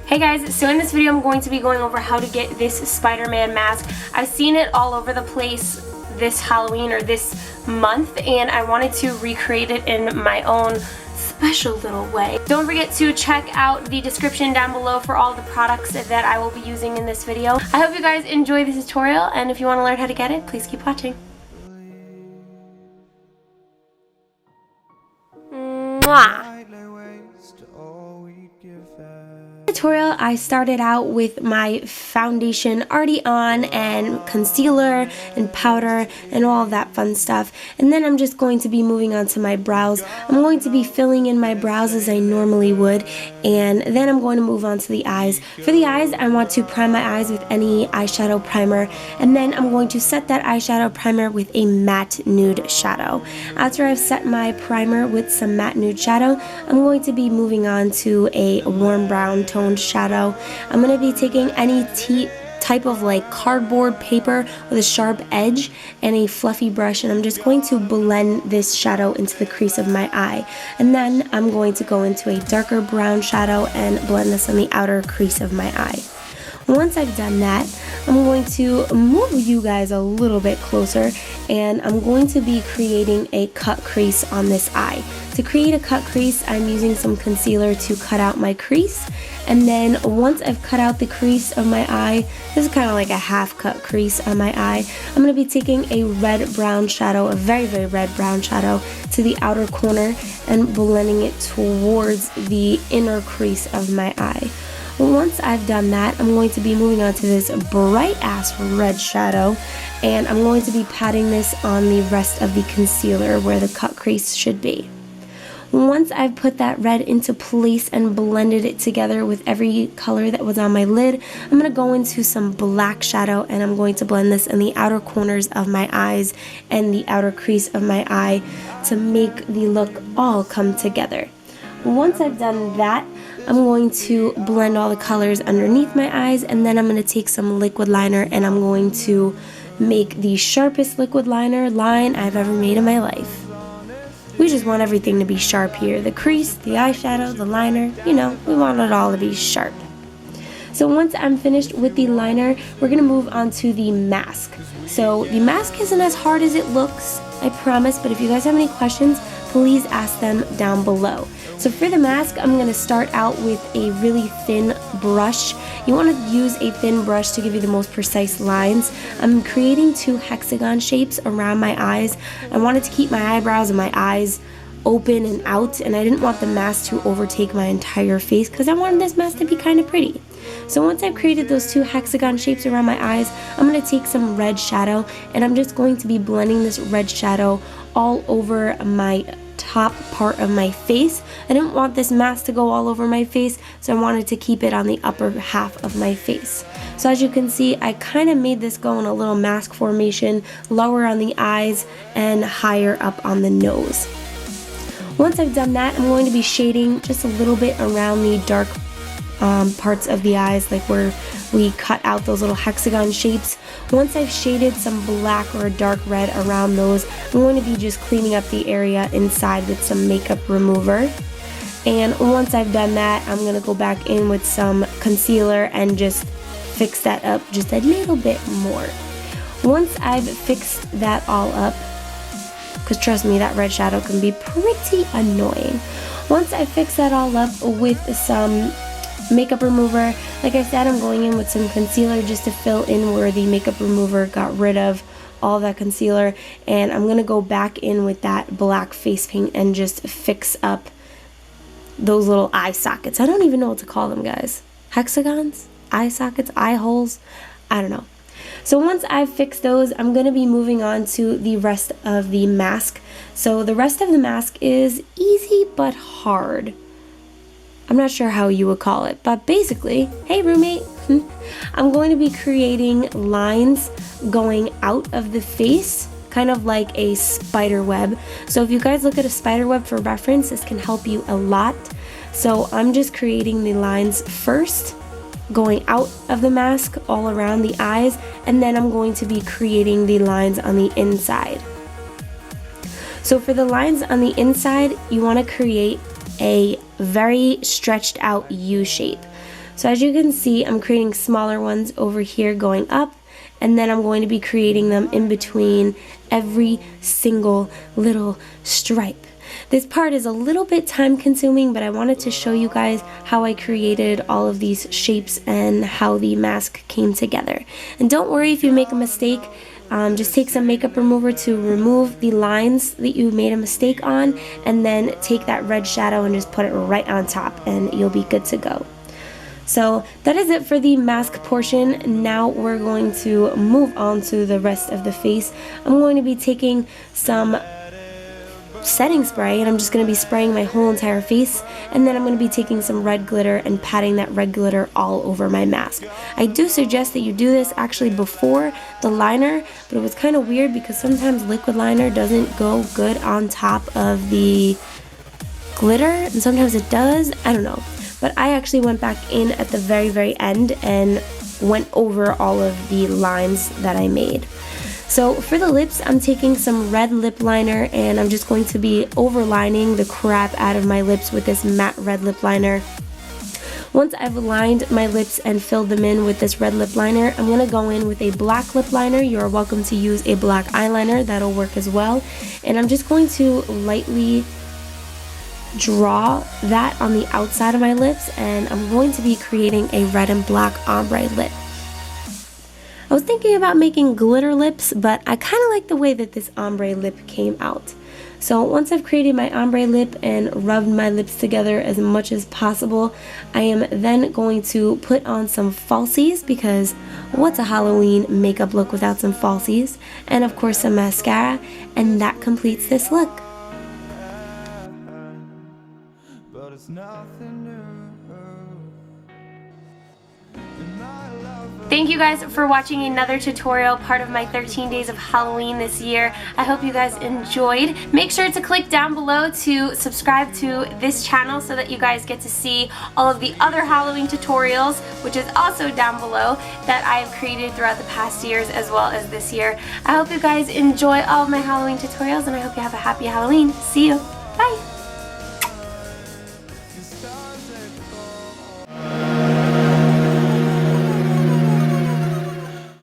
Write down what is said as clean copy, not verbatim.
Hey guys, so in this video I'm going to be going over how to get this Spider-Man mask. I've seen it all over the place this Halloween or this month, and I wanted to recreate it in my own special little way. Don't forget to check out the description down below for all the products that I will be using in this video. I hope you guys enjoy this tutorial, and if you want to learn how to get it, please keep watching. Mwah! Tutorial, I started out with my foundation already on and concealer and powder and all of that fun stuff, and then I'm just going to be moving on to my brows. I'm going to be filling in my brows as I normally would, and then I'm going to move on to the eyes. For the eyes, I want to prime my eyes with any eyeshadow primer, and then I'm going to set that eyeshadow primer with a matte nude shadow. After I've set my primer with some matte nude shadow, I'm going to be moving on to a warm brown toned shadow. I'm going to be taking any type of like cardboard paper with a sharp edge and a fluffy brush, and I'm just going to blend this shadow into the crease of my eye, and then I'm going to go into a darker brown shadow and blend this on the outer crease of my eye. Once I've done that, I'm going to move you guys a little bit closer, and I'm going to be creating a cut crease on this eye. To create a cut crease, I'm using some concealer to cut out my crease, and then once I've cut out the crease of my eye, this is kind of like a half cut crease on my eye, I'm going to be taking a red-brown shadow, a very, very red-brown shadow, to the outer corner and blending it towards the inner crease of my eye. Once I've done that, I'm going to be moving on to this bright-ass red shadow, and I'm going to be patting this on the rest of the concealer where the cut crease should be. Once I've put that red into place and blended it together with every color that was on my lid, I'm going to go into some black shadow, and I'm going to blend this in the outer corners of my eyes and the outer crease of my eye to make the look all come together. Once I've done that, I'm going to blend all the colors underneath my eyes, and then I'm going to take some liquid liner, and I'm going to make the sharpest liquid liner line I've ever made in my life. We just want everything to be sharp here. The crease, the eyeshadow, the liner, you know, we want it all to be sharp. So once I'm finished with the liner, we're going to move on to the mask. So the mask isn't as hard as it looks, I promise, but if you guys have any questions, please ask them down below. So for the mask, I'm going to start out with a really thin brush. You want to use a thin brush to give you the most precise lines. I'm creating two hexagon shapes around my eyes. I wanted to keep my eyebrows and my eyes open and out, and I didn't want the mask to overtake my entire face because I wanted this mask to be kind of pretty. So once I've created those two hexagon shapes around my eyes, I'm going to take some red shadow, and I'm just going to be blending this red shadow all over my top part of my face. I didn't want this mask to go all over my face, so I wanted to keep it on the upper half of my face. So as you can see, I kind of made this go in a little mask formation, lower on the eyes and higher up on the nose. Once I've done that, I'm going to be shading just a little bit around the dark parts of the eyes, like where we cut out those little hexagon shapes. Once I've shaded some black or a dark red around those, I'm going to be just cleaning up the area inside with some makeup remover. And once I've done that, I'm going to go back in with some concealer and just fix that up just a little bit more. Once I've fixed that all up, because trust me, that red shadow can be pretty annoying. Once I fix that all up with some makeup remover, like I said, I'm going in with some concealer just to fill in where the makeup remover got rid of all that concealer, and I'm going to go back in with that black face paint and just fix up those little eye sockets. I don't even know what to call them, guys. Hexagons? Eye sockets? Eye holes? I don't know. So once I've fixed those, I'm going to be moving on to the rest of the mask. So the rest of the mask is easy but hard. I'm not sure how you would call it, but basically, hey roommate, I'm going to be creating lines going out of the face, kind of like a spider web. So if you guys look at a spider web for reference, this can help you a lot. So I'm just creating the lines first, going out of the mask all around the eyes, and then I'm going to be creating the lines on the inside. So for the lines on the inside, you want to create a very stretched out U shape. So as you can see, I'm creating smaller ones over here going up, and then I'm going to be creating them in between every single little stripe. This part is a little bit time consuming, but I wanted to show you guys how I created all of these shapes and how the mask came together. And don't worry if you make a mistake. Just take some makeup remover to remove the lines that you made a mistake on, and then take that red shadow and just put it right on top, and you'll be good to go. So that is it for the mask portion. Now we're going to move on to the rest of the face. I'm going to be taking some setting spray, and I'm just going to be spraying my whole entire face, and then I'm going to be taking some red glitter and patting that red glitter all over my mask. I do suggest that you do this actually before the liner, but it was kind of weird because sometimes liquid liner doesn't go good on top of the glitter, and sometimes it does. I don't know, but I actually went back in at the very end and went over all of the lines that I made. So for the lips, I'm taking some red lip liner, and I'm just going to be overlining the crap out of my lips with this matte red lip liner. Once I've lined my lips and filled them in with this red lip liner, I'm going to go in with a black lip liner. You are welcome to use a black eyeliner, that'll work as well. And I'm just going to lightly draw that on the outside of my lips, and I'm going to be creating a red and black ombre lip. I was thinking about making glitter lips, but I kind of like the way that this ombre lip came out. So once I've created my ombre lip and rubbed my lips together as much as possible, I am then going to put on some falsies, because what's a Halloween makeup look without some falsies? And of course some mascara, and that completes this look. But it's nothing new. Thank you guys for watching another tutorial, part of my 13 days of Halloween this year. I hope you guys enjoyed. Make sure to click down below to subscribe to this channel so that you guys get to see all of the other Halloween tutorials, which is also down below, that I have created throughout the past years as well as this year. I hope you guys enjoy all of my Halloween tutorials, and I hope you have a happy Halloween. See you. Bye.